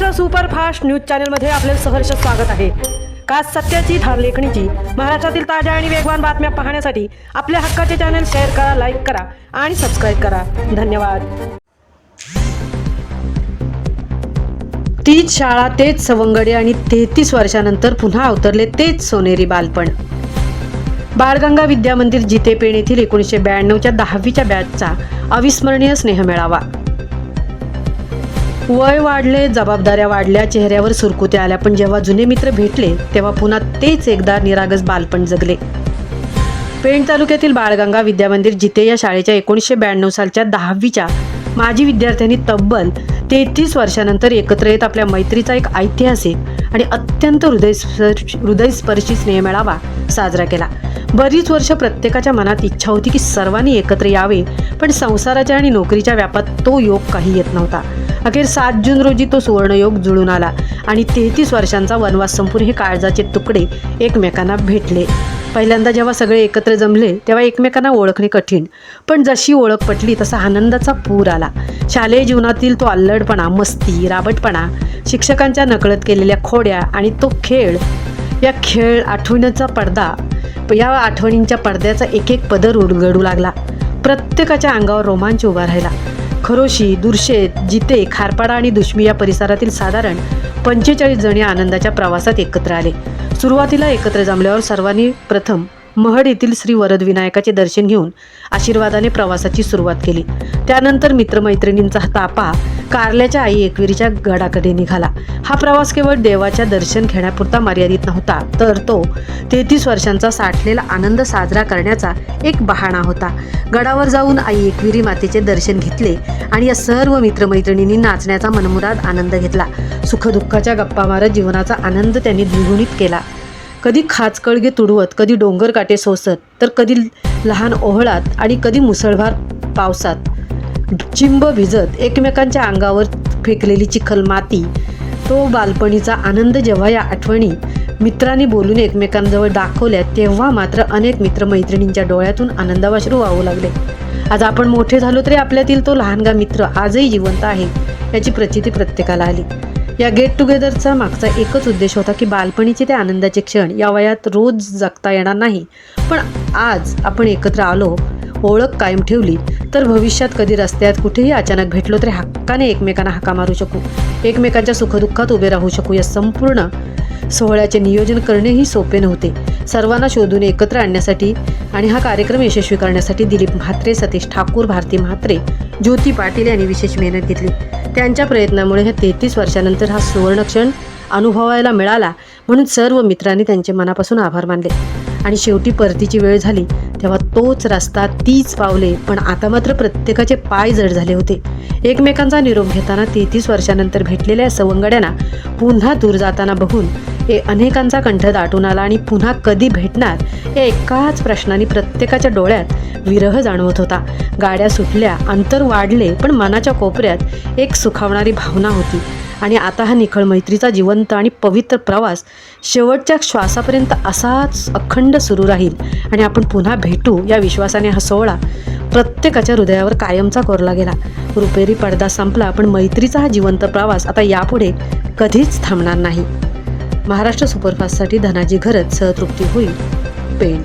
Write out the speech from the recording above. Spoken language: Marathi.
महाराष्ट्र सुपरफास्ट न्यूज चॅनलमध्ये आपले सहर्ष स्वागत आहे। खास सत्याची धार लेखणीची महाराष्ट्रातील ताज्या आणि वेगवान बातम्या पाहण्यासाठी आपल्या हक्काचे चॅनल शेअर करा, लाईक करा आणि सबस्क्राईब करा। धन्यवाद। तीच शाळा, तेच सवंगडे आणि 33 वर्षानंतर पुन्हा अवतरले तेच सोनेरी बालपण। बाळगंगा विद्या मंदिर जितेपेण येथील 1992च्या 10वीच्या बॅचचा अविस्मरणीय स्नेहमेळावा। वय वाढले, जबाबदाऱ्या वाढल्या, चेहऱ्यावर सुरकुत्या आल्या, पण जेव्हा जुने मित्र भेटले तेव्हा पुन्हा तेच एकदा निरागस बालपण जगले। पेण तालुक्यातील बाळगंगा विद्या मंदिर जिते या शाळेच्या 1992 सालच्या 10वीच्या माजी विद्यार्थ्यांनी तब्बल 33 वर्षानंतर एकत्र येत आपल्या मैत्रीचा एक ऐतिहासिक आणि अत्यंत हृदयस्पर्शी स्नेहमेळावा साजरा केला। बरीच वर्ष प्रत्येकाच्या मनात इच्छा होती की सर्वांनी एकत्र यावे, पण संसाराच्या आणि नोकरीच्या व्यापात तो योग काही येत नव्हता। अखेर 7 जून रोजी तो सुवर्णयोग जुळून आला आणि 33 वर्षांचा वनवास संपून हे काळजाचे तुकडे एकमेकांना भेटले। पहिल्यांदा जेव्हा सगळे एकत्र जमले तेव्हा एकमेकांना ओळखणे कठीण, पण जशी ओळख पटली तसा आनंदाचा पूर आला। शालेय जीवनातील तो अल्लडपणा, मस्ती, राबटपणा, शिक्षकांच्या नकळत केलेल्या खोड्या आणि तो खेळ, या आठवणींच्या पडद्याचा एक एक पदर उलगडू लागला। प्रत्येकाच्या अंगावर रोमांच उभा राहिला। खरोशी, दुर्शेत, जिते, खारपाडा आणि दुश्मी या परिसरातील साधारण 45 जण या आनंदाच्या प्रवासात एकत्र आले। सुरुवातीला एकत्र जमल्यावर सर्वांनी प्रथम महड येथील श्री वरदविनायकाचे दर्शन घेऊन आशीर्वादाने प्रवासाची सुरुवात केली। त्यानंतर मित्रमैत्रिणींचा तापा कारल्याच्या आई एकविरीच्या गडाकडे निघाला। हा प्रवास केवळ देवाच्या दर्शन घेण्यापुरता मर्यादित नव्हता, तर तो 33 वर्षांचा साठलेला आनंद साजरा करण्याचा एक बहाणा होता। गडावर जाऊन आई एकविरी मातेचे दर्शन घेतले आणि या सर्व मित्रमैत्रिणींनी नाचण्याचा मनमुराद आनंद घेतला। सुखदुःखाच्या गप्पा मारत जीवनाचा आनंद त्यांनी द्विगुणित केला। कधी खाचकळगे तुडवत, कधी डोंगर काटे सोसत, तर कधी लहान ओहळात आणि कधी मुसळधार पावसात चिंब भिजत एकमेकांच्या अंगावर फेकलेली चिखल माती, तो बालपणीचा आनंद जेव्हा या आठवणी मित्रांनी बोलून एकमेकांजवळ दाखवल्या तेव्हा मात्र अनेक मित्रमैत्रिणींच्या डोळ्यातून आनंदाश्रू वाहू लागले। आज आपण मोठे झालो तरी आपल्यातील तो लहानगा मित्र आजही जिवंत आहे याची प्रचिती प्रत्येकाला आली। या गेट टुगेदरचा मागचा एकच उद्देश होता की बालपणीचे ते आनंदाचे क्षण या वयात रोज जगता येणार नाही, पण आज आपण एकत्र आलो, ओळख कायम ठेवली, तर भविष्यात कधी रस्त्यात कुठेही अचानक भेटलो तरी हक्काने एकमेकांना हाका मारू शकू, एकमेकांच्या सुखदुःखात उभे राहू शकू। या संपूर्ण सोहळ्याचे नियोजन करणेही सोपे नव्हते। सर्वांना शोधून एकत्र आणण्यासाठी आणि हा कार्यक्रम यशस्वी करण्यासाठी दिलीप म्हात्रे, सतीश ठाकूर, भारती म्हात्रे, ज्योती पाटील यांनी विशेष मेहनत घेतली। त्यांच्या प्रयत्नामुळे हे 33 वर्षानंतर हा सुवर्णक्षण अनुभवायला मिळाला, म्हणून सर्व मित्रांनी त्यांचे मनापासून आभार मानले। आणि शेवटी परतीची वेळ झाली तेव्हा तोच रस्ता, तीच पावले, पण आता मात्र प्रत्येकाचे पाय जड झाले होते। एकमेकांचा निरोप घेताना 33 वर्षानंतर भेटलेल्या सवंगड्यांना पुन्हा दूर जाताना बघून अनेकांचा कंठ दाटून आला आणि पुन्हा कधी भेटणार या एकाच प्रश्नाने प्रत्येकाच्या डोळ्यात विरह जाणवत होता। गाड्या सुटल्या, अंतर वाढले, पण मनाच्या कोपऱ्यात एक सुखावणारी भावना होती आणि आता हा निखळ मैत्रीचा जिवंत आणि पवित्र प्रवास शेवटच्या श्वासापर्यंत असाच अखंड सुरू राहील आणि आपण पुन्हा भेटू या विश्वासाने हा सोहळा प्रत्येकाच्या हृदयावर कायमचा कोरला गेला। रुपेरी पडदा संपला, पण मैत्रीचा हा जिवंत प्रवास आता यापुढे कधीच थांबणार नाही। महाराष्ट्र सुपरफास्टसाठी धनाजी घरत, सहतृप्ती होईल, पेण।